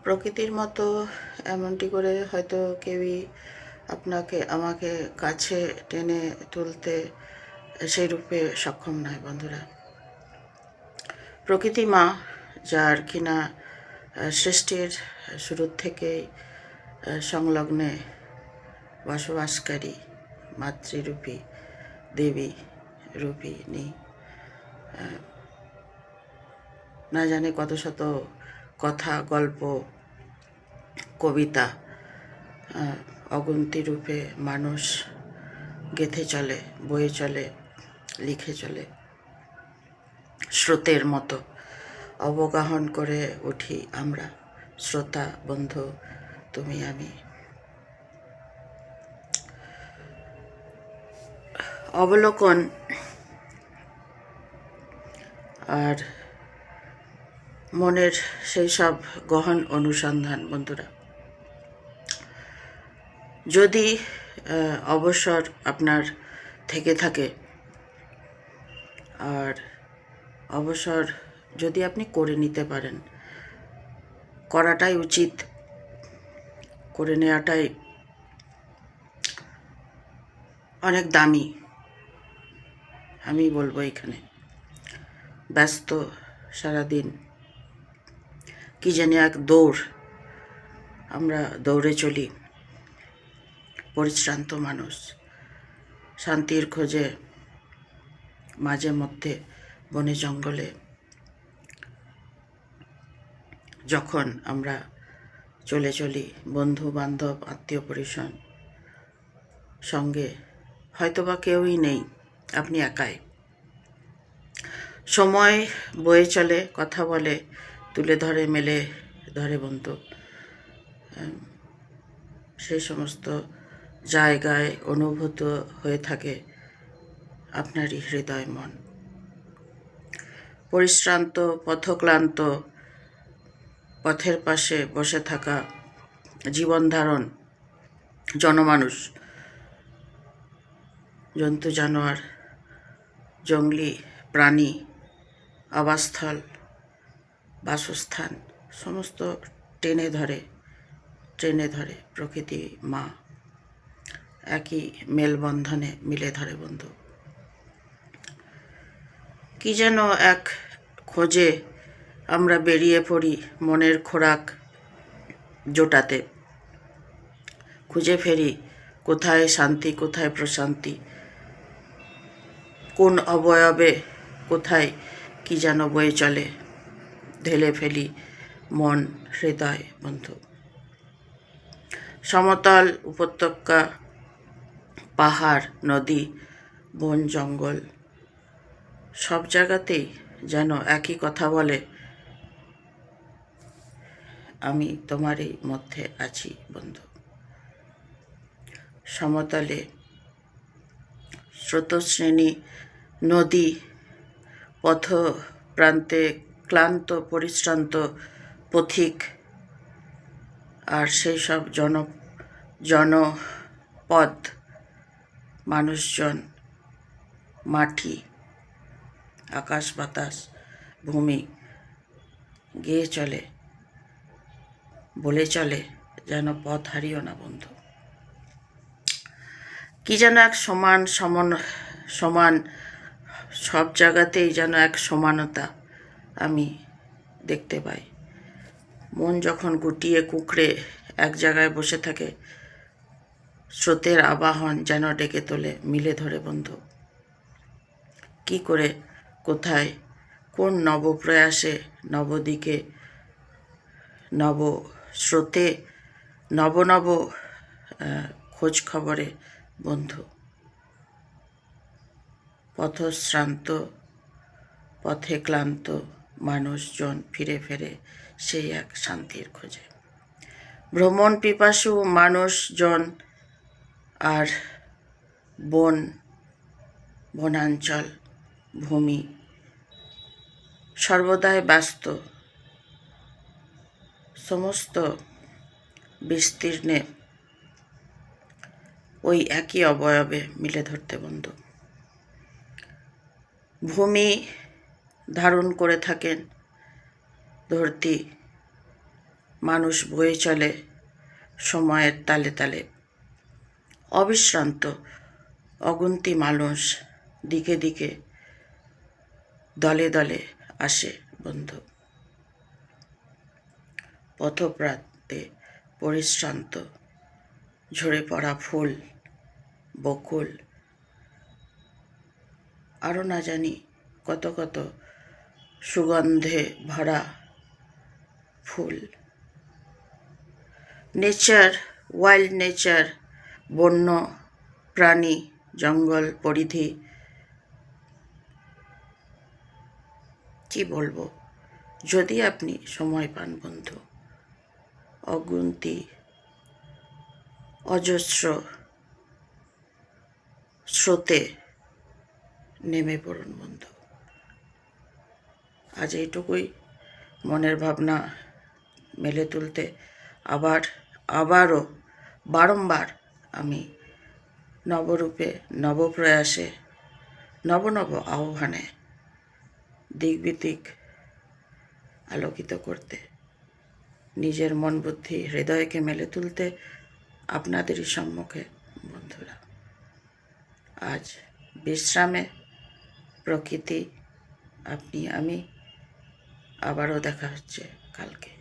প্রকৃতির মতো এমনটি করে হয়তো কেউই আমাকে কাছে টেনে তুলতে সেই রূপে সক্ষম নয় বন্ধুরা। প্রকৃতি মা, যার কিনা সৃষ্টির শুরুর থেকেই সংলগ্নে বসবাসকারী মাতৃরূপী দেবী রূপিণী, না জানে কত শত কথা, গল্প, কবিতা অগুন্তি রূপে মানুষ গেঁথে চলে, বয়ে চলে, লিখে চলে। স্রোতের মতো অবগাহন করে উঠি আমরা, শ্রোতা বন্ধু তুমি আমি। অবলোকন আর মনের সেই সব গহন অনুসন্ধান বন্ধুরা। যদি অবসর আপনার থেকে থাকে, আর অবসর যদি আপনি করে নিতে পারেন, করাটাই উচিত, করে নেওয়াটাই অনেক দামি। আমি বলবো এখানে ব্যস্ত সারাদিন কি জানি এক দৌড়, আমরা দৌড়ে চলি, পরিশ্রান্ত মানুষ শান্তির খোঁজে মাঝে মধ্যে বনে জঙ্গলে যখন আমরা চলে চলি, বন্ধু বান্ধব আত্মীয় পরিজন সঙ্গে হয়তোবা কেউই নেই, আপনি একাই। সময় বয়ে চলে, কথা বলে, তুলে ধরে, মেলে ধরে বন্ধু। সেই সমস্ত জায়গায় অনুভূত হয়ে থাকে আপনারই হৃদয় মন। পরিশ্রান্ত, পথক্লান্ত, পথের পাশে বসে থাকা জীবন ধারণ জনমানুষ, জন্তু জানোয়ার, জঙ্গলি প্রাণী, আবাসস্থল, বাসস্থান সমস্ত টেনে ধরে প্রকৃতি মা, একই মেলবন্ধনে মিলে ধরে বন্ধু। কি যেন এক খোঁজে আমরা বেরিয়ে পড়ি মনের খোরাক জোটাতে, খুঁজে ফেরি কোথায় শান্তি, কোথায় প্রশান্তি, কোন অবয়বে কোথায় কি যেন বয়ে চলে, ঢেলে ফেলি মন হৃদয় বন্ধু। সমতল, উপত্যকা, পাহাড়, নদী, বন জঙ্গল সব জায়গাতেই যেন একই কথা বলে, আমি তোমারই মধ্যে আছি বন্ধু। সমতলে স্রোতশ্রেণী নদী, পথ প্রান্তে ক্লান্ত পরিশ্রান্ত পথিক, আর সেই সব জনপদ, মানুষজন, মাটি, আকাশ বাতাস, ভূমি গেয়ে চলে, বলে চলে যেন পথ হারিও না বন্ধু। কি যেন এক সমান সব জায়গাতেই যেন এক সমানতা আমি দেখতে পাই। মন যখন গুটিয়ে কুঁকড়ে এক জায়গায় বসে থাকে, স্রোতের আবাহন যেন ডেকে তোলে, মিলে ধরে বন্ধু। কি করে, কোথায়, কোন নবপ্রয়াসে, নবদিকে, নব স্রোতে, নব খোঁজ খবরে বন্ধু। পথশ্রান্ত, পথে ক্লান্ত মানুষজন ফিরে ফেরে সেই এক শান্তির খোঁজে। ভ্রমণ পিপাসু মানুষজন আর বনাঞ্চল, ভূমি সর্বদাই ব্যস্ত, সমস্ত বিস্তীর্ণে ওই একই অবয়বে মিলে ধরতে বন্ধু। ভূমি ধারণ করে থাকেন ধরতি, মানুষ বয়ে চলে সময়ের তালে তালে। অবিশ্রান্ত অগুন্তি মানুষ দিকে দিকে দলে দলে আসে বন্ধু। পথপ্রান্তে পরিশ্রান্ত ঝরে পড়া ফুল, বকুল, আরও না জানি কত কত সুগন্ধে ভরা ফুল। নেচার, ওয়াইল্ড নেচার, বন্য প্রাণী, জঙ্গল পরিধি, কি বলবো, যদি আপনি সময় পান বন্ধু, অগুন্তি অজস্র স্রোতে নেমে পড়ুন বন্ধু। আজ এইটুকুই মনের ভাবনা মেলে তুলতে আবারও বারংবার আমি নবরূপে, নবপ্রয়াসে, নব নব আহ্বানে দিক বিদিক আলোকিত করতে, নিজের মন বুদ্ধি হৃদয়কে মেলে তুলতে আপনাদেরই সম্মুখে বন্ধুরা। আজ বিশ্রামে প্রকৃতি, আপনি, আমি। আবারও দেখা হচ্ছে কালকে।